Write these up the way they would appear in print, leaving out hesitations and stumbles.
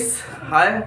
guys, hi,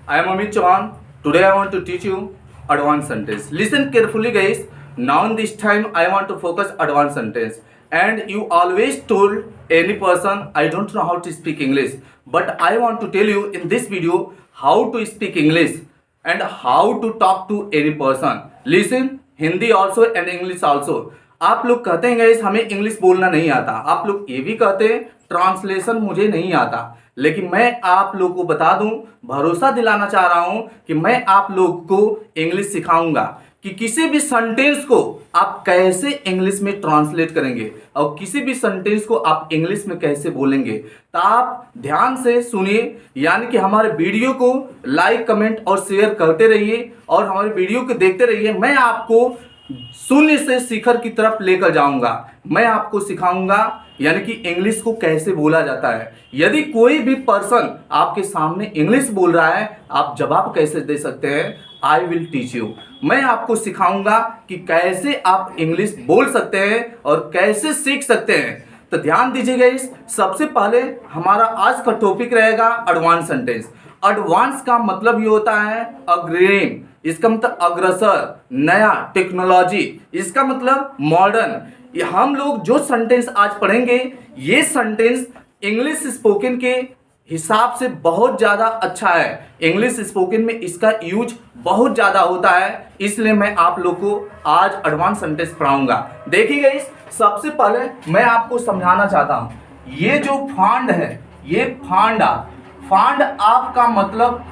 I am Amit Chauhan. Today I want to teach you advanced sentence. Listen carefully guys. Now in this time I want to focus advanced sentence. And you always told any person I don't know how to speak English. But I want to tell you in this video how to speak English and how to talk to any person. Listen, Hindi also and English also. आप लोग कहते हैं guys हमें English बोलना नहीं आता, आप लोग ये भी कहते हैं ट्रांसलेशन मुझे नहीं आता, लेकिन मैं आप लोग को बता दूं, भरोसा दिलाना चाह रहा हूं कि मैं आप लोग को इंग्लिश सिखाऊंगा कि किसी भी सेंटेंस को आप कैसे इंग्लिश में ट्रांसलेट करेंगे और किसी भी सेंटेंस को आप इंग्लिश में कैसे बोलेंगे। तो आप ध्यान से सुनिए, यानी कि हमारे वीडियो को लाइक कमेंट और शेयर करते रहिए और हमारे वीडियो को देखते रहिए। मैं आपको शून्य से शिखर की तरफ लेकर जाऊंगा, मैं आपको सिखाऊंगा यानी कि इंग्लिश को कैसे बोला जाता है। यदि कोई भी पर्सन आपके सामने इंग्लिश बोल रहा है, आप जवाब कैसे दे सकते हैं, आई विल टीच यू। मैं आपको सिखाऊंगा कि कैसे आप इंग्लिश बोल सकते हैं और कैसे सीख सकते हैं। तो ध्यान दीजिएगा, इस सबसे पहले हमारा आज का टॉपिक रहेगा एडवांस सेंटेंस। एडवांस का मतलब ये होता है अग्रिम, इसका मतलब अग्रसर, नया, टेक्नोलॉजी, इसका मतलब मॉडर्न। हम लोग जो सेंटेंस आज पढ़ेंगे ये सेंटेंस इंग्लिश स्पोकन के हिसाब से बहुत ज़्यादा अच्छा है। इंग्लिश स्पोकन में इसका यूज बहुत ज़्यादा होता है, इसलिए मैं आप लोग को आज एडवांस सेंटेंस पढ़ाऊंगा। देखिएगा, इस सबसे पहले मैं आपको समझाना चाहता हूँ, ये जो फांड है, ये फांड आपका मतलब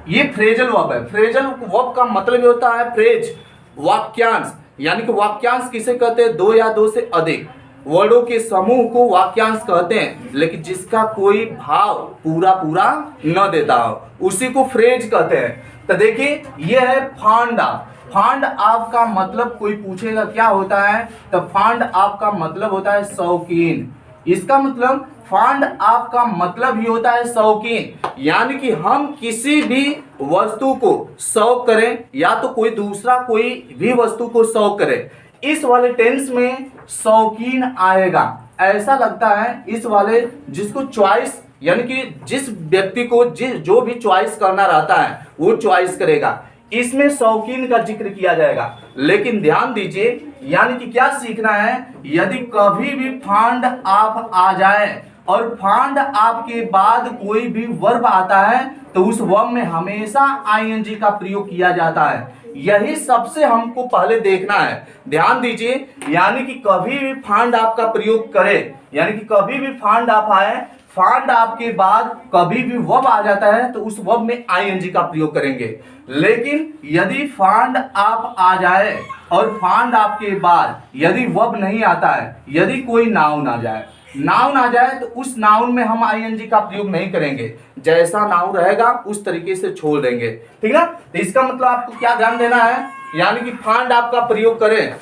ये फ्रेजल वर्ब है। फ्रेजल वर्ब का मतलब ये होता है फ्रेज, वाक्यांश, यानी कि वाक्यांश किसे कहते हैं, दो या दो से अधिक वर्डों के समूह को वाक्यांश कहते हैं, लेकिन जिसका कोई भाव पूरा न देता हो उसी को फ्रेज कहते हैं। तो देखिए ये है फांडा। फांड आपका मतलब कोई पूछेगा क्या होता है, तो फांड आपका मतलब होता है शौकीन। इसका मतलब फांड आपका मतलब ही होता है शौकीन, यानी कि हम किसी भी वस्तु को शौक करें या तो कोई दूसरा कोई भी वस्तु को शौक करे, इस वाले टेंस में शौकीन आएगा। ऐसा लगता है इस वाले जिसको चॉइस, यानी कि जिस व्यक्ति को जो भी चॉइस करना रहता है वो चॉइस करेगा, इसमें शौकीन का जिक्र किया जाएगा। लेकिन ध्यान दीजिए, यानी कि क्या सीखना है, यदि कभी भी फांड आप आ जाए और फांड आपके बाद कोई भी वर्ब आता है तो उस वर्ब में हमेशा आईएनजी का प्रयोग किया जाता है। यही सबसे हमको पहले देखना है। ध्यान दीजिए, यानी कि कभी भी फांड आपका प्रयोग करे, यानी कि कभी भी फांड आप आए, फांड आपके बाद कभी भी वर्ब आ जाता है तो उस वर्ब में आईएनजी का प्रयोग करेंगे। लेकिन यदि फांड आप आ जाए और फांड आपके बाद यदि वर्ब नहीं आता है, यदि कोई नाउन आ जाए तो उस नाउन में हम आईएनजी का प्रयोग नहीं करेंगे, जैसा नाउन रहेगा उस तरीके से छोड़ देंगे, ठीक है। तो इसका मतलब आपको क्या ध्यान देना है, यानी कि फांड आपका प्रयोग करें।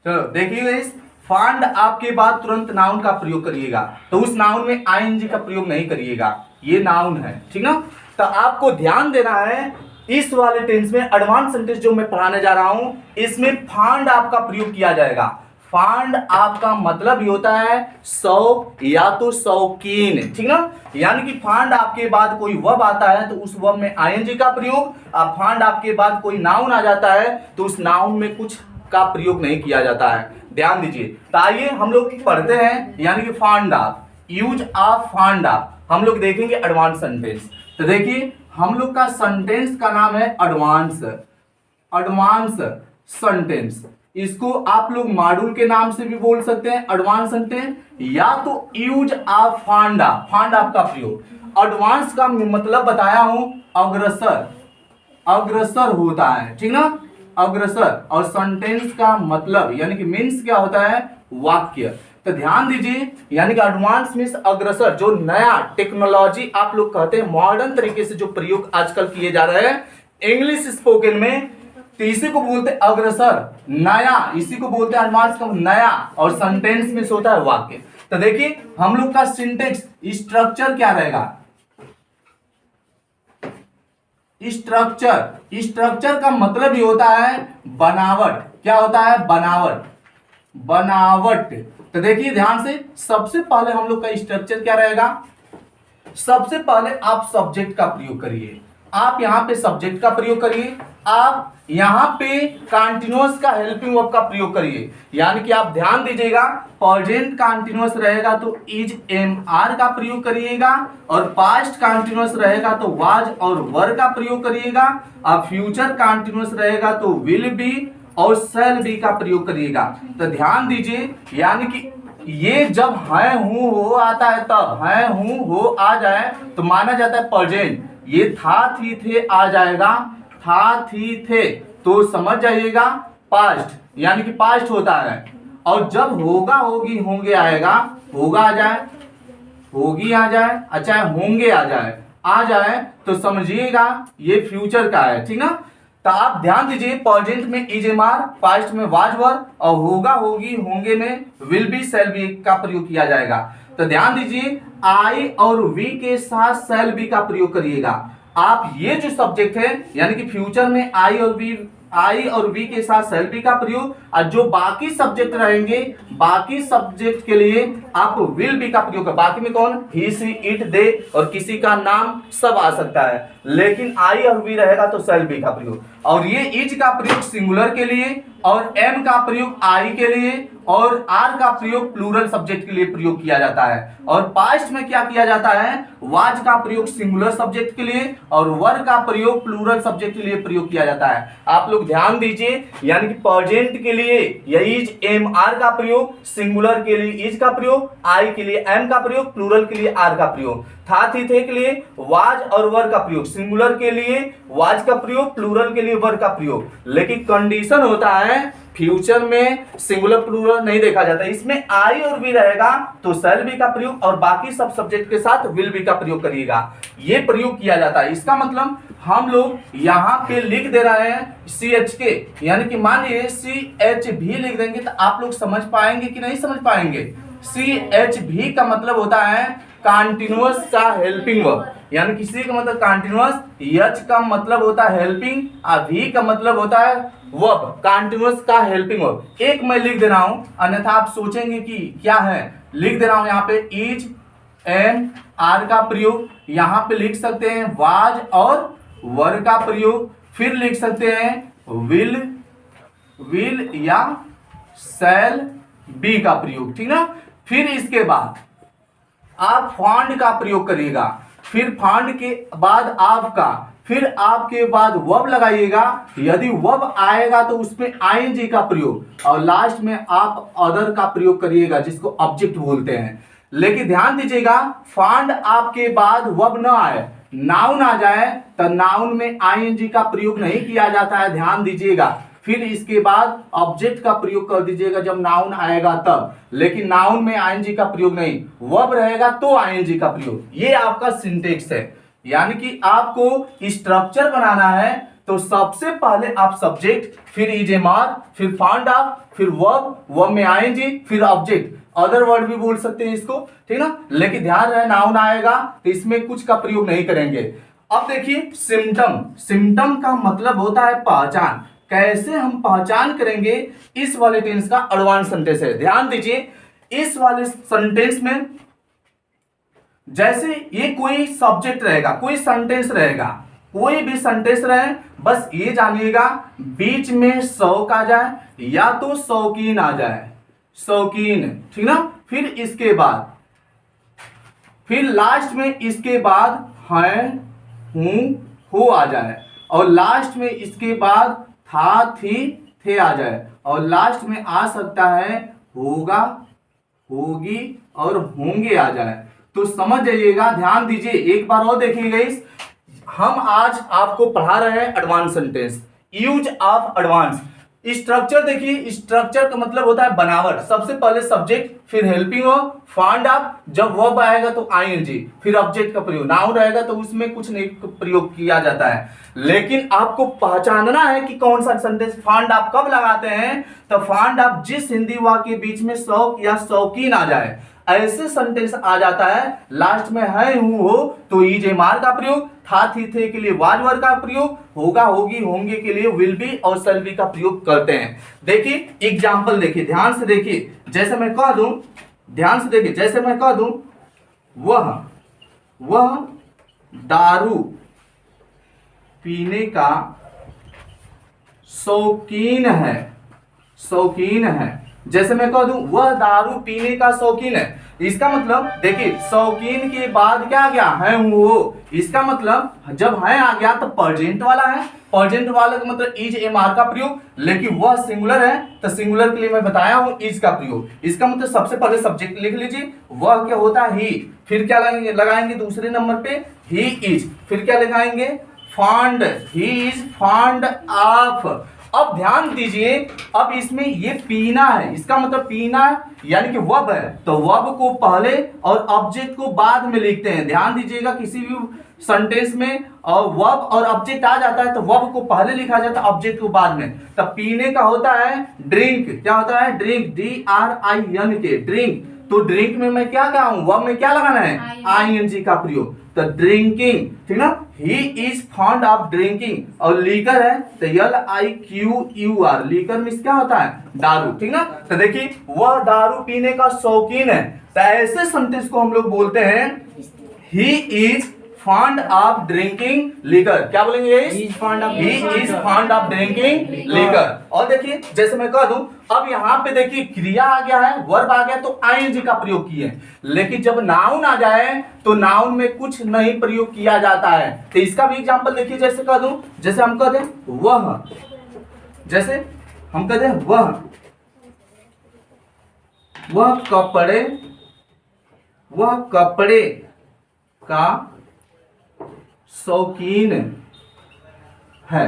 चलो देखिएगा, इस फांड आपके बाद तुरंत नाउन का प्रयोग करिएगा, तो उस नाउन में आईएनजी का प्रयोग नहीं करिएगा, ये नाउन है, ठीक ना। तो आपको ध्यान देना है इस वाले टेंस में, एडवांस सेंटेंस जो मैं पढ़ाने जा रहा हूं इसमें फांड आपका प्रयोग किया जाएगा। फांड आपका मतलब ही होता है शौक या तो शौकीन, ठीक ना। यानी कि फांड आपके बाद कोई वर्ब आता है तो उस वर्ब में आईएनजी का प्रयोग, अब फांड आपके बाद कोई नाउन आ जाता है तो उस नाउन में कुछ का प्रयोग नहीं किया जाता है। ध्यान दीजिए। तो आइए हम लोग पढ़ते हैं, यानी कि फांड आप, यूज ऑफ फांड आप, हम लोग देखेंगे एडवांस सेंटेंस। तो देखिए हम लोग का सेंटेंस का नाम है एडवांस सेंटेंस। इसको आप लोग मॉड्यूल के नाम से भी बोल सकते हैं एडवांस सेंटेंस, या तो यूज ऑफ फांड आपका प्रयोग। एडवांस का मतलब बताया हूं अग्रसर होता है, ठीक ना, अग्रसर। और सेंटेंस का मतलब यानी कि मीन्स क्या होता है, वाक्य। तो ध्यान दीजिए, यानी कि एडवांस मीन्स अग्रसर, जो नया टेक्नोलॉजी आप लोग कहते हैं, मॉडर्न तरीके से जो प्रयोग आजकल किए जा रहे हैं इंग्लिश स्पोकन में, तो इसी को बोलते हैं अग्रसर, नया, इसी को बोलते हैं एडवांस का नया, और सेंटेंस में होता है वाक्य। तो देखिए हम लोग का सिंटेक्स स्ट्रक्चर क्या रहेगा, स्ट्रक्चर का मतलब ही होता है बनावट। क्या होता है, बनावट। तो देखिए ध्यान से, सबसे पहले हम लोग का स्ट्रक्चर क्या रहेगा, सबसे पहले आप सब्जेक्ट का प्रयोग करिए, आप यहाँ पे सब्जेक्ट का प्रयोग करिए, आप यहाँ पे कंटिन्यूअस का हेल्पिंग वर्ब का प्रयोग करिए। यानी कि आप ध्यान दीजिएगा, प्रेजेंट कंटिन्यूअस रहेगा तो इज एम आर का प्रयोग करिएगा, और पास्ट कंटिन्यूअस रहेगा तो वाज और वर का प्रयोग करिएगा, और फ्यूचर कंटिन्यूअस रहेगा तो विल बी और शैल बी का प्रयोग करिएगा। तो ध्यान दीजिए, यानी कि ये जब है हूं हो आता है, तब है हूं हो आ जाए तो माना जाता है प्रेजेंट। ये था थी थे आ जाएगा, था थी थे तो समझ जाइएगा पास्ट, यानी कि पास्ट होता है। और जब होगा होगी होंगे आएगा, होगा आ जाए, होगी आ जाए, अच्छा होंगे आ जाए तो समझिएगा ये फ्यूचर का है, ठीक ना। तो आप ध्यान दीजिए, प्रेजेंट में इज एम आर, पास्ट में वाज वर, और होगा होगी होंगे में विल बी शैल बी का प्रयोग किया जाएगा। तो ध्यान दीजिए, आई और वी के साथ शैल बी का प्रयोग करिएगा। आप ये जो सब्जेक्ट है, यानी कि फ्यूचर में आई और वी के साथ शैल बी का प्रयोग, और जो बाकी सब्जेक्ट रहेंगे, बाकी सब्जेक्ट के लिए आप विल बी का प्रयोग कर। बाकी में कौन, ही सी इट दे और किसी का नाम सब आ सकता है, लेकिन आई और वी रहेगा तो शैल बी का प्रयोग। और ये इज का प्रयोग सिंगुलर के लिए, और एम का प्रयोग आई के लिए, और आर का प्रयोग प्लूरल सब्जेक्ट के लिए प्रयोग किया जाता है। और पास्ट में क्या किया जाता है, वाज का प्रयोग सिंगुलर सब्जेक्ट के लिए, और वर का प्रयोग प्लूरल सब्जेक्ट के लिए प्रयोग किया जाता है। आप लोग ध्यान दीजिए, यानी कि प्रेजेंट के लिए इज एम आर का प्रयोग, सिंगुलर के लिए इज का प्रयोग, आई के लिए एम का प्रयोग, प्लूरल के लिए आर का प्रयोग, था थी थे के लिए वाज और वर का प्रयोग, सिंगुलर के लिए वाज का प्रयोग, प्लूरल के लिए वर का प्रयोग। लेकिन कंडीशन होता है, फ्यूचर में सिंगुलर प्लूरल नहीं देखा जाता, इसमें आई और वी रहेगा तो शैल बी का प्रयोग, और बाकी सब सब्जेक्ट के साथ विल बी का प्रयोग करिएगा। ये प्रयोग किया जाता है। इसका मतलब हम लोग यहाँ पे लिख दे रहे हैं सी एच के, यानी कि मान लीजिए सी एच भी लिख देंगे तो आप लोग समझ पाएंगे कि नहीं समझ पाएंगे। सी एच भी का मतलब होता है कंटिन्यूअस का हेल्पिंग वर्ब, यानी किसी का मतलब कंटिन्यूअस, एच का मतलब होता है हेल्पिंग, और वी का मतलब होता है वर्ब, कंटिन्यूअस का हेल्पिंग वर्ब। एक मैं लिख दे रहा हूं, अन्यथा आप सोचेंगे कि क्या है। लिख दे रहा हूं यहाँ पे इज एम आर का प्रयोग, यहाँ पे लिख सकते हैं वाज और वर का प्रयोग, फिर लिख सकते हैं विल या शैल बी का प्रयोग, ठीक ना। फिर इसके बाद आप फाइंड का प्रयोग करिएगा, फिर फाइंड के बाद आपका, फिर आपके बाद वर्ब लगाइएगा। यदि वर्ब आएगा तो उसमें आईएनजी का प्रयोग, और लास्ट में आप अदर का प्रयोग करिएगा, जिसको ऑब्जेक्ट बोलते हैं। लेकिन ध्यान दीजिएगा, फाइंड आपके बाद वर्ब ना आए, नाउन आ जाए तो नाउन में आईएनजी का प्रयोग नहीं किया जाता है, ध्यान दीजिएगा। फिर इसके बाद ऑब्जेक्ट का प्रयोग कर दीजिएगा जब नाउन आएगा तब, लेकिन नाउन में आईएनजी का प्रयोग नहीं, वर्ब रहेगा तो आईएनजी का प्रयोग। ये आपका सिंटेक्स है। यानी कि आपको स्ट्रक्चर बनाना है तो सबसे पहले आप सब्जेक्ट, फिर इज एम आर, फिर फाउंड ऑफ, फिर वर्ब में आईएनजी, फिर ऑब्जेक्ट, अदर वर्ड भी बोल सकते हैं इसको, ठीक ना। लेकिन ध्यान रहे नाउन आएगा तो इसमें कुछ का प्रयोग नहीं करेंगे। अब देखिए सिम्टम का मतलब होता है पहचान। कैसे हम पहचान करेंगे, इस वाले टेंस का एडवांस सेंटेंस है। ध्यान दीजिए, इस वाले सेंटेंस में जैसे ये कोई सब्जेक्ट रहेगा, कोई सेंटेंस रहेगा, कोई भी सेंटेंस रहे, बस ये जानिएगा बीच में शौक आ जाए या तो शौकीन आ जाए, शौकीन, ठीक ना। फिर इसके बाद, फिर लास्ट में इसके बाद है हूं हो आ जाए, और लास्ट में इसके बाद था थी थे आ जाए, और लास्ट में आ सकता है होगा होगी और होंगे आ जाए। तो समझ जाइएगा, ध्यान दीजिए, एक बार और देखिएगा। इस हम आज आपको पढ़ा रहे हैं advance sentence, use of advance. Structure देखिए, स्ट्रक्चर का मतलब होता है बनावट। सबसे पहले सब्जेक्ट, फिर हेल्पिंग वर्ब, फाउंड ऑफ, जब वर्ब आएगा तो आईएनजी, फिर ऑब्जेक्ट का प्रयोग, नाउन रहेगा तो उसमें कुछ नहीं प्रयोग किया जाता है। लेकिन आपको पहचानना है कि कौन सा सेंटेंस फाउंड ऑफ कब लगाते हैं, तो फाउंड ऑफ जिस हिंदी वाक्य के बीच में शौक या शौकीन आ जाए, ऐसे सेंटेंस आ जाता है। लास्ट में है हूं हो तो इज एम आर का प्रयोग, था थी थे के लिए वाज वर का प्रयोग, होगा होगी होंगे के लिए विल बी और शैल बी का प्रयोग करते हैं। देखिए एग्जांपल देखिए, ध्यान से देखिए, जैसे मैं कह दूं, ध्यान से देखिए, जैसे मैं कह दूं वह दारू पीने का शौकीन है, शौकीन है। जैसे मैं कह दूं वह दारू पीने का शौकीन है, इसका मतलब देखिए शौकीन के बाद क्या आ गया, है वो। इसका मतलब जब है आ गया तो प्रेजेंट वाला है, प्रेजेंट वाला का मतलब इज एम आर का प्रयोग, लेकिन वह सिंगुलर है तो सिंगुलर के लिए मैं बताया हूं इज का प्रयोग। इसका मतलब सबसे पहले सब्जेक्ट लिख लीजिए, वह क्या होता है ही, फिर क्या लगाएंगे दूसरे नंबर पे ही इज, फिर क्या लगाएंगे fond, he is fond of. अब ध्यान दीजिए, अब इसमें ये पीना है, इसका मतलब पीना यानी कि वर्ब है, तो वर्ब को पहले और ऑब्जेक्ट को बाद में लिखते हैं। ध्यान दीजिएगा किसी भी सेंटेंस में और वर्ब और ऑब्जेक्ट आ जाता है तो वर्ब को पहले लिखा जाता है, ऑब्जेक्ट को बाद में। तब पीने का होता है ड्रिंक, क्या होता है ड्रिंक, DRINK ड्रिंक। तो ड्रिंक में मैं क्या कहा हूं, वर्ब में क्या लगाना है ING का प्रयोग, तो ड्रिंकिंग, ठीक ना। He is fond of drinking, और लीकर है तो LIQUR, लीकर मींस क्या होता है दारू, ठीक ना। तो देखिए वह दारू पीने का शौकीन है, तो ऐसे सेंटेंस को हम लोग बोलते हैं he is fond of drinking liquor. क्या बोलेंगे, he is fond of drinking liquor. और देखिए जैसे मैं कह दूं, अब यहाँ पे देखिए क्रिया आ गया है, वर्ब आ गया तो ING का प्रयोग किए, लेकिन जब नाउन आ जाए तो नाउन में कुछ नहीं प्रयोग किया जाता है। तो इसका भी एग्जांपल देखिए, जैसे कह दूं, जैसे हम कह दें वह, जैसे हम कह दें वह कपड़े का शौकीन है।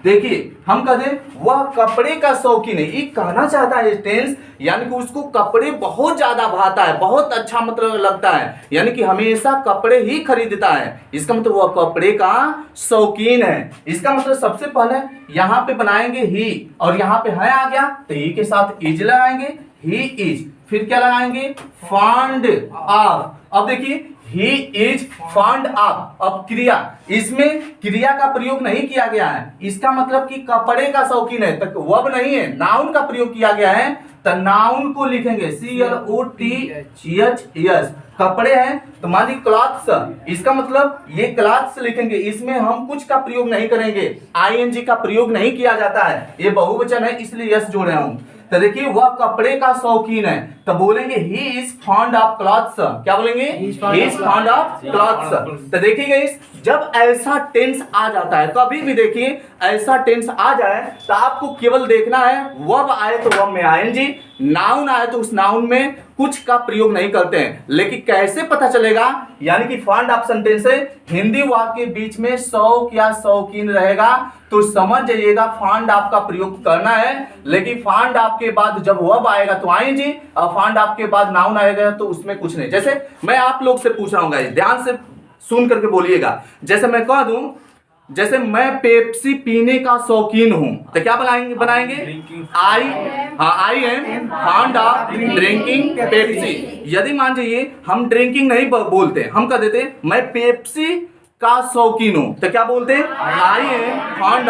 देखिए हम कहते हैं वह कपड़े का शौकीन है, ये कहना चाहता है टेंस, यानी कि उसको कपड़े बहुत ज्यादा भाता है, बहुत अच्छा मतलब लगता है, यानी कि हमेशा कपड़े ही खरीदता है। इसका मतलब वह कपड़े का शौकीन है। इसका मतलब सबसे पहले यहाँ पे बनाएंगे ही, और यहाँ पे है आ गया तो ही के साथ इज लगाएंगे, ही इज, फिर क्या लगाएंगे फॉन्ड ऑफ। अब देखिए ही इज फॉन्ड ऑफ, अब क्रिया, इसमें क्रिया का प्रयोग नहीं किया गया है, इसका मतलब कि कपड़े का शौकीन है, तो वर्ब नहीं है, नाउन का प्रयोग किया गया है, तो नाउन को लिखेंगे CLOTHS, कपड़े हैं तो मान लीजिए क्लॉथ्स, इसका मतलब ये क्लॉथ्स लिखेंगे, इसमें हम कुछ का प्रयोग नहीं करेंगे, ING का प्रयोग नहीं किया जाता है, ये बहुवचन है इसलिए यस जोड़े हूं। तो देखिए वह कपड़े का शौकीन है, तो बोलेंगे he is fond of clothes. क्या बोलेंगे, he is fond of clothes. तो देखिए जब ऐसा टेंस आ जाता है, कभी भी देखिए ऐसा टेंस आ जाए तो आपको केवल देखना है वर्ब आए तो वर्ब में ING, नाउन आए तो उस नाउन में कुछ का प्रयोग नहीं करते हैं। लेकिन कैसे पता चलेगा, यानी कि फॉन्ड ऑफ सेंटेंस है, हिंदी वाक्य के बीच में शौक या शौकीन रहेगा तो समझ जाइएगा फॉन्ड ऑफ का प्रयोग करना है। लेकिन फॉन्ड ऑफ के बाद जब वर्ब आएगा तो ING, और फॉन्ड ऑफ के बाद नाउन आएगा तो उसमें कुछ नहीं। जैसे मैं आप लोग से पूछ रहा हूँ, ध्यान से सुन करके बोलिएगा, जैसे मैं कह दूं जैसे मैं पेप्सी पीने का शौकीन हूं तो क्या बनाएंगे I am fond of drinking Pepsi. यदि मान जाइए हम ड्रिंकिंग नहीं बोलते, हम कह देते मैं पेप्सी का शौकीन हूं तो क्या बोलते I am fond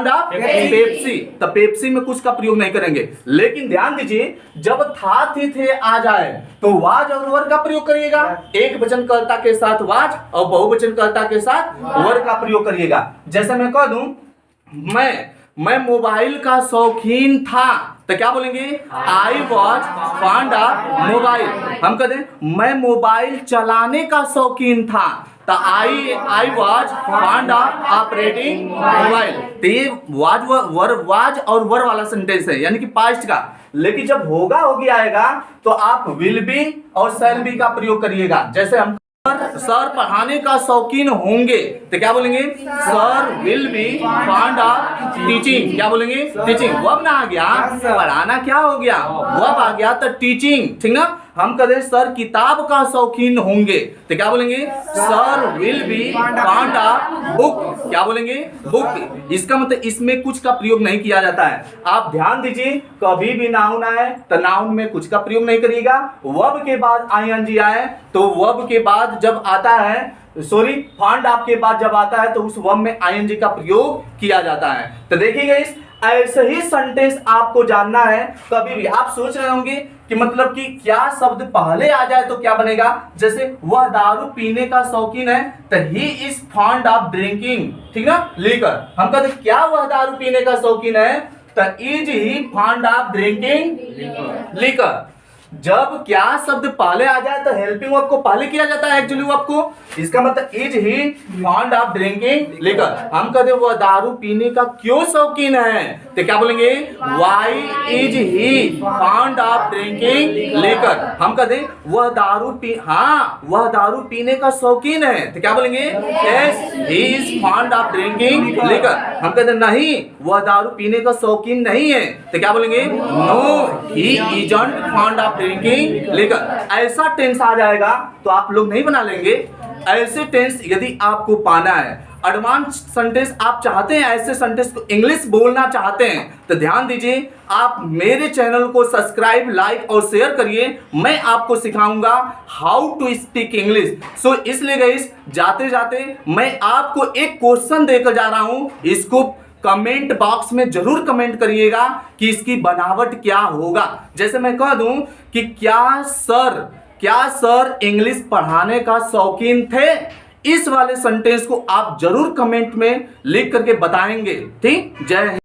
of Pepsi, तो पेप्सी में कुछ का प्रयोग नहीं करेंगे। लेकिन ध्यान दीजिए जब था थे आ जाए तो वाज और वर का प्रयोग करिएगा, एक वचनकर्ता के साथ वाज और बहुवचनकर्ता के साथ वर का प्रयोग करिएगा। जैसे मैं कह दूं मैं मोबाइल का शौकीन था तो क्या बोलेंगे I was fond of mobile. हम कहते हैं मैं मोबाइल चलाने का शौकीन था तो I was fond of operating mobile. तो ये वाज और वर वाला सेंटेंस है, यानी कि पास्ट का। लेकिन जब होगा होगी आएगा तो आप विल बी और शैल बी का प्रयोग करिएगा। जैसे हम सर पढ़ाने का शौकीन होंगे तो क्या बोलेंगे sir will be fond of teaching. क्या बोलेंगे टीचिंग। वर्ब ना आ गया, पढ़ाना क्या हो गया वर्ब आ गया तो टीचिंग, ठीक ना। हम कहते सर किताब का शौकीन होंगे तो क्या बोलेंगे sir will be fond of book. क्या बोलेंगे बुक। इसका मतलब इसमें कुछ का प्रयोग नहीं किया जाता है। आप ध्यान दीजिए कभी भी नाउन आए तो नाउन में कुछ का प्रयोग नहीं करिएगा। वर्ब के बाद ING आए तो वर्ब के बाद जब आता है फॉन्ड ऑफ के बाद जब आता है तो उस वर्ब में ING का प्रयोग किया जाता है। तो देखिएगा ऐसे ही सेंटेंस आपको जानना है। कभी भी आप सोच रहे होंगे कि मतलब कि क्या शब्द पहले आ जाए तो क्या बनेगा। जैसे वह दारू पीने का शौकीन है तो he is fond of drinking, ठीक ना, लिकर। हम कहते क्या वह दारू पीने का शौकीन है तो is he fond of drinking liquor. जब क्या शब्द पहले आ जाए तो हेल्पिंग वर्ब को पहले किया जाता है एक्चुअली वर्ब को, इसका मतलब is he fond of drinking liquor. हम कहते वह दारू पीने का क्यों शौकीन है तो क्या बोलेंगे why is he fond of drinking liquor. हम कहते वह दारू वह दारू पीने का शौकीन है तो क्या बोलेंगे yes he is fond of drinking liquor. हम कहते नहीं वह दारू पीने का शौकीन नहीं है तो क्या बोलेंगे no he isn't fond of drinking liquor. ऐसा टेंस आ जाएगा तो आप लोग नहीं बना लेंगे। ऐसे टेंस यदि आपको पाना है, एडवांस सेंटेंस आप चाहते हैं, ऐसे सेंटेंस को इंग्लिश बोलना चाहते हैं तो ध्यान दीजिए, आप मेरे चैनल को सब्सक्राइब, लाइक और शेयर करिए। मैं आपको सिखाऊंगा हाउ टू स्पीक इंग्लिश। सो इसलिए गाइस जाते जाते मैं आपको एक क्वेश्चन देकर जा रहा हूं, इसको कमेंट बॉक्स में जरूर कमेंट करिएगा कि इसकी बनावट क्या होगा। जैसे मैं कह दूं कि क्या सर इंग्लिश पढ़ाने का शौकीन थे, इस वाले सेंटेंस को आप जरूर कमेंट में लिख करके बताएंगे। ठीक, जय हिंद।